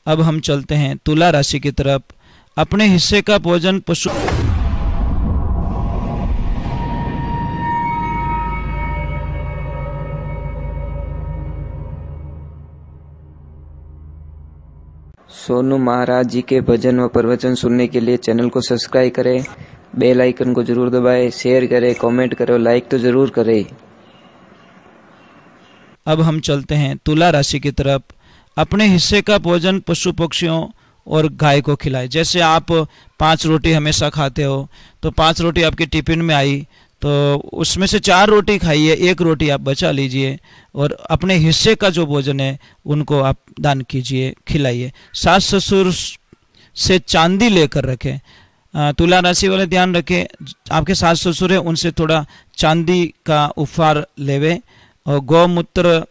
अब हम चलते हैं तुला राशि की तरफ। अपने हिस्से का भोजन पशु सोनू महाराज जी के भजन व प्रवचन सुनने के लिए चैनल को सब्सक्राइब करें, बेल आइकन को जरूर दबाएं, शेयर करें, कमेंट करें, लाइक तो जरूर करें। अब हम चलते हैं तुला राशि की तरफ। अपने हिस्से का भोजन पशु पक्षियों और गाय को खिलाए। जैसे आप 5 रोटी हमेशा खाते हो, तो 5 रोटी आपके टिफिन में आई, तो उसमें से 4 रोटी खाइए, 1 रोटी आप बचा लीजिए और अपने हिस्से का जो भोजन है उनको आप दान कीजिए, खिलाइए। सास ससुर से चांदी लेकर रखें। तुला राशि वाले ध्यान रखें, आपके सास ससुर है उनसे थोड़ा चांदी का उपहार लेवे। और गौमूत्र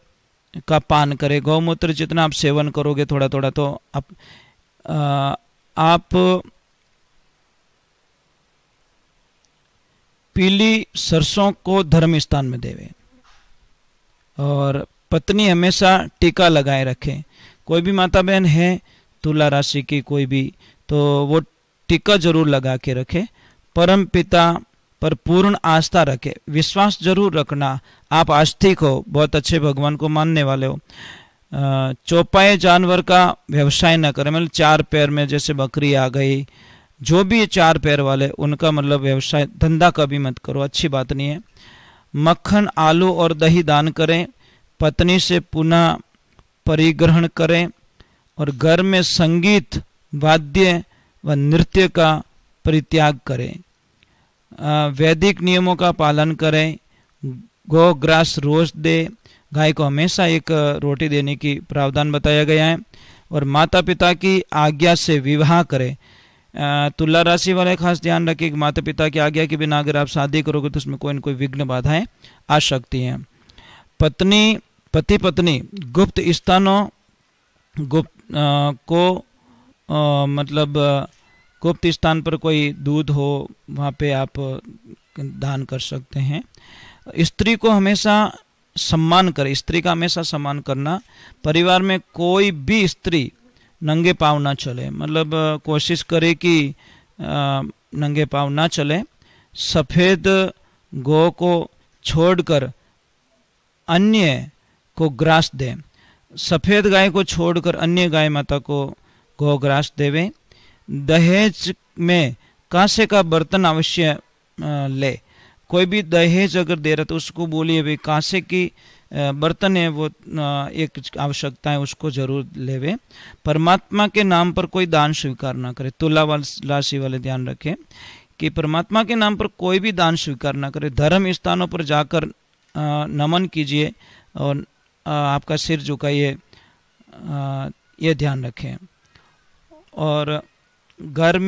का पान करें। गौमूत्र जितना आप सेवन करोगे थोड़ा थोड़ा, तो आप पीली सरसों को धर्म स्थान में देवे। और पत्नी हमेशा टीका लगाए रखें। कोई भी माता बहन है तुला राशि की कोई भी, तो वो टीका जरूर लगा के रखे। परम पिता पर पूर्ण आस्था रखे। विश्वास जरूर रखना, आप आस्तिक हो, बहुत अच्छे भगवान को मानने वाले हो। चौपाए जानवर का व्यवसाय न करें, मतलब 4 पैर में जैसे बकरी आ गई, जो भी 4 पैर वाले उनका मतलब व्यवसाय धंधा कभी मत करो, अच्छी बात नहीं है। मक्खन आलू और दही दान करें। पत्नी से पुनः परिग्रहण करें। और घर में संगीत वाद्य व नृत्य का परित्याग करें। वैदिक नियमों का पालन करें। गोग्रास रोज दे। गाय को हमेशा 1 रोटी देने की प्रावधान बताया गया है। और माता पिता की आज्ञा से विवाह करें। तुला राशि वाले खास ध्यान रखें कि माता पिता की आज्ञा के बिना अगर आप शादी करोगे तो उसमें कोई न कोई विघ्न बाधाएं आ सकती हैं। पति पत्नी गुप्त स्थानों मतलब गुप्त स्थान पर कोई दूध हो, वहाँ पे आप दान कर सकते हैं। स्त्री को हमेशा सम्मान करें। स्त्री का हमेशा सम्मान करना। परिवार में कोई भी स्त्री नंगे पाँव ना चले, मतलब कोशिश करे कि नंगे पाँव ना चले। सफ़ेद गौ को छोड़कर अन्य को ग्रास दें। सफ़ेद गाय को छोड़कर अन्य गाय माता को गौ ग्रास देवे। दहेज में कांसे का बर्तन अवश्य ले। कोई भी दहेज अगर दे रहा तो उसको बोलिए भाई कांसे की बर्तन है वो एक आवश्यकता है, उसको जरूर लेवे। परमात्मा के नाम पर कोई दान स्वीकार ना करे। तुला राशि वाले ध्यान रखें कि परमात्मा के नाम पर कोई भी दान स्वीकार ना करे। धर्म स्थानों पर जाकर नमन कीजिए और आपका सिर झुकाइए, ये ध्यान रखें। और घर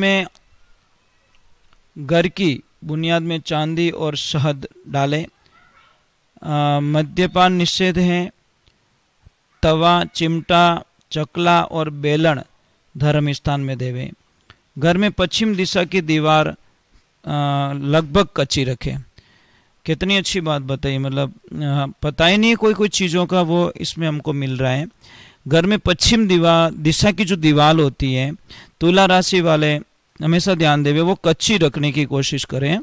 की बुनियाद में चांदी और शहद डालें। मद्यपान निषेध है। तवा, चिमटा, चकला और बेलन धर्म स्थान में देवें। घर में पश्चिम दिशा की दीवार लगभग कच्ची रखें। कितनी अच्छी बात बताई, मतलब पता ही नहीं कोई कोई चीज़ों का वो इसमें हमको मिल रहा है। घर में पश्चिम दिशा की जो दीवार होती है, तुला राशि वाले हमेशा ध्यान देवे वो कच्ची रखने की कोशिश करें।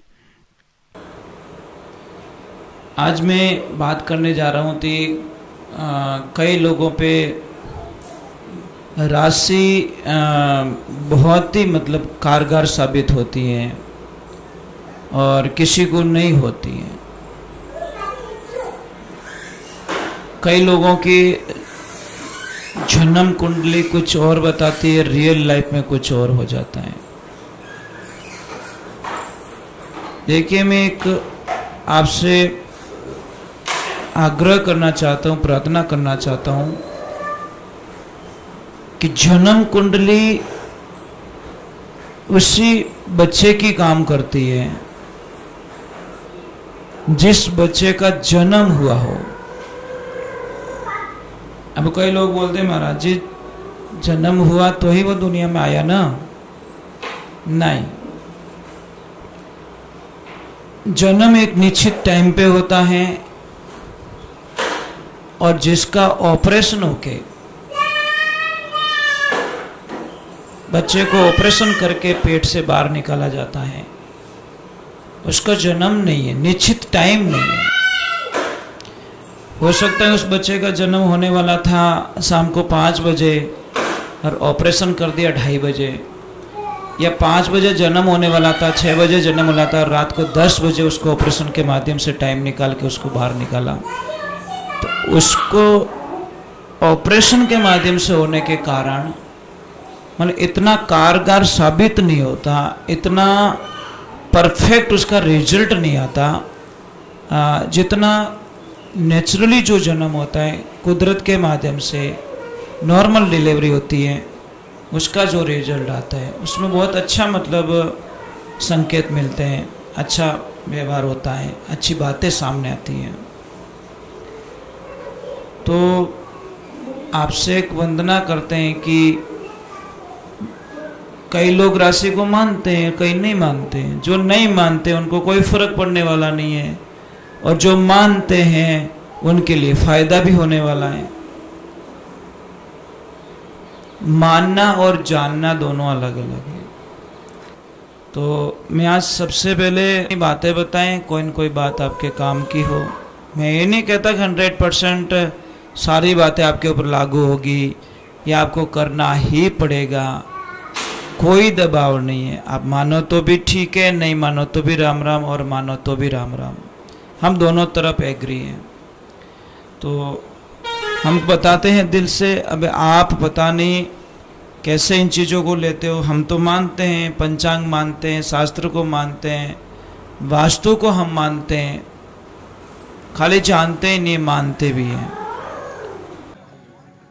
आज मैं बात करने जा रहा हूँ कि कई लोगों पे राशि बहुत ही मतलब कारगर साबित होती है और किसी को नहीं होती है। कई लोगों की जन्म कुंडली कुछ और बताती है, रियल लाइफ में कुछ और हो जाता है। देखिए, मैं एक आपसे आग्रह करना चाहता हूँ, प्रार्थना करना चाहता हूँ कि जन्म कुंडली उसी बच्चे की काम करती है जिस बच्चे का जन्म हुआ हो। अब कई लोग बोलते हैं महाराज जी जन्म हुआ तो ही वो दुनिया में आया ना। नहीं, जन्म एक निश्चित टाइम पे होता है और जिसका ऑपरेशन होके बच्चे को ऑपरेशन करके पेट से बाहर निकाला जाता है, उसका जन्म नहीं है, निश्चित टाइम नहीं है। हो सकता है उस बच्चे का जन्म होने वाला था शाम को 5 बजे और ऑपरेशन कर दिया 2:30 बजे, या 5 बजे जन्म होने वाला था, 6 बजे जन्म होना था और रात को 10 बजे उसको ऑपरेशन के माध्यम से टाइम निकाल के उसको बाहर निकाला। तो उसको ऑपरेशन के माध्यम से होने के कारण मतलब इतना कारगर साबित नहीं होता, इतना परफेक्ट उसका रिजल्ट नहीं आता जितना नेचुरली जो जन्म होता है, कुदरत के माध्यम से नॉर्मल डिलीवरी होती है, उसका जो रिजल्ट आता है उसमें बहुत अच्छा मतलब संकेत मिलते हैं, अच्छा व्यवहार होता है, अच्छी बातें सामने आती हैं। तो आपसे एक वंदना करते हैं कि कई लोग राशि को मानते हैं, कई नहीं मानते हैं। जो नहीं मानते उनको कोई फर्क पड़ने वाला नहीं है, और जो मानते हैं उनके लिए फायदा भी होने वाला है। मानना और जानना दोनों अलग अलग है। तो मैं आज सबसे पहले बातें बताएं, कोई न कोई बात आपके काम की हो। मैं ये नहीं कहता कि 100% सारी बातें आपके ऊपर लागू होगी या आपको करना ही पड़ेगा, कोई दबाव नहीं है। आप मानो तो भी ठीक है, नहीं मानो तो भी राम राम, और मानो तो भी राम राम, हम दोनों तरफ एग्री हैं। तो हम बताते हैं दिल से। अब आप पता नहीं कैसे इन चीज़ों को लेते हो। हम तो मानते हैं, पंचांग मानते हैं, शास्त्र को मानते हैं, वास्तु को हम मानते हैं, खाली जानते ही नहीं, मानते भी हैं।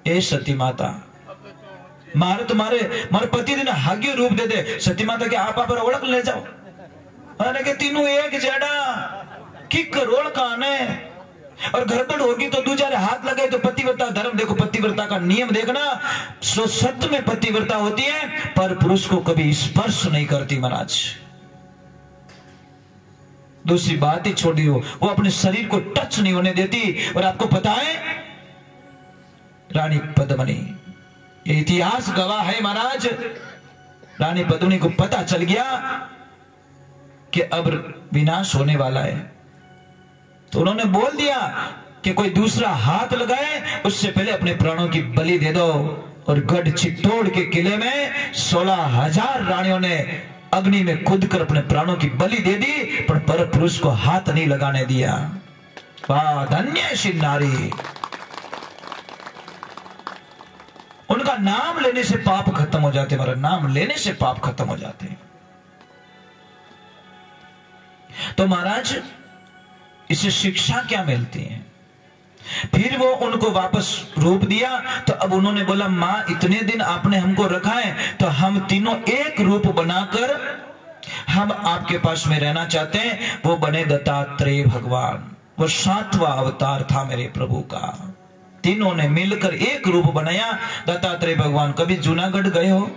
ए सती माता, मारे तुम्हारे पति दिन हाग्य रूप दे दे। सती माता के आप पर ओळख ले जाओ, अरे के तीनों एक जेड़ा किक रोल काने, और गड़बड़ होगी तो दो चार हाथ लगे तो पतिव्रता धर्म। देखो पतिव्रता का नियम देखना, सत्य में पतिव्रता होती है, पर पुरुष को कभी स्पर्श नहीं करती महाराज। दूसरी बात ही छोड़ दी, वो अपने शरीर को टच नहीं होने देती। और आपको पता है रानी पद्मिनी, ये इतिहास गवाह है महाराज, रानी पद्मिनी को पता चल गया कि अब विनाश होने वाला है, तो उन्होंने बोल दिया कि कोई दूसरा हाथ लगाए उससे पहले अपने प्राणों की बलि दे दो। और गढ़ चित्तौड़ के किले में 16,000 रानियों ने अग्नि में कूद कर अपने प्राणों की बलि दे दी, पर पुरुष को हाथ नहीं लगाने दिया। वाह धन्य श्री नारी। उनका नाम लेने से पाप खत्म हो जाते, मेरा नाम लेने से पाप खत्म हो जाते। तो महाराज इससे शिक्षा क्या मिलती है? फिर वो उनको वापस रूप दिया, तो अब उन्होंने बोला मां इतने दिन आपने हमको रखा है, तो हम तीनों एक रूप बनाकर हम आपके पास में रहना चाहते हैं। वो बने दत्तात्रेय भगवान, वो 7वां अवतार था मेरे प्रभु का। तीनों ने मिलकर एक रूप बनाया दत्तात्रेय भगवान। कभी जूनागढ़ गए हो?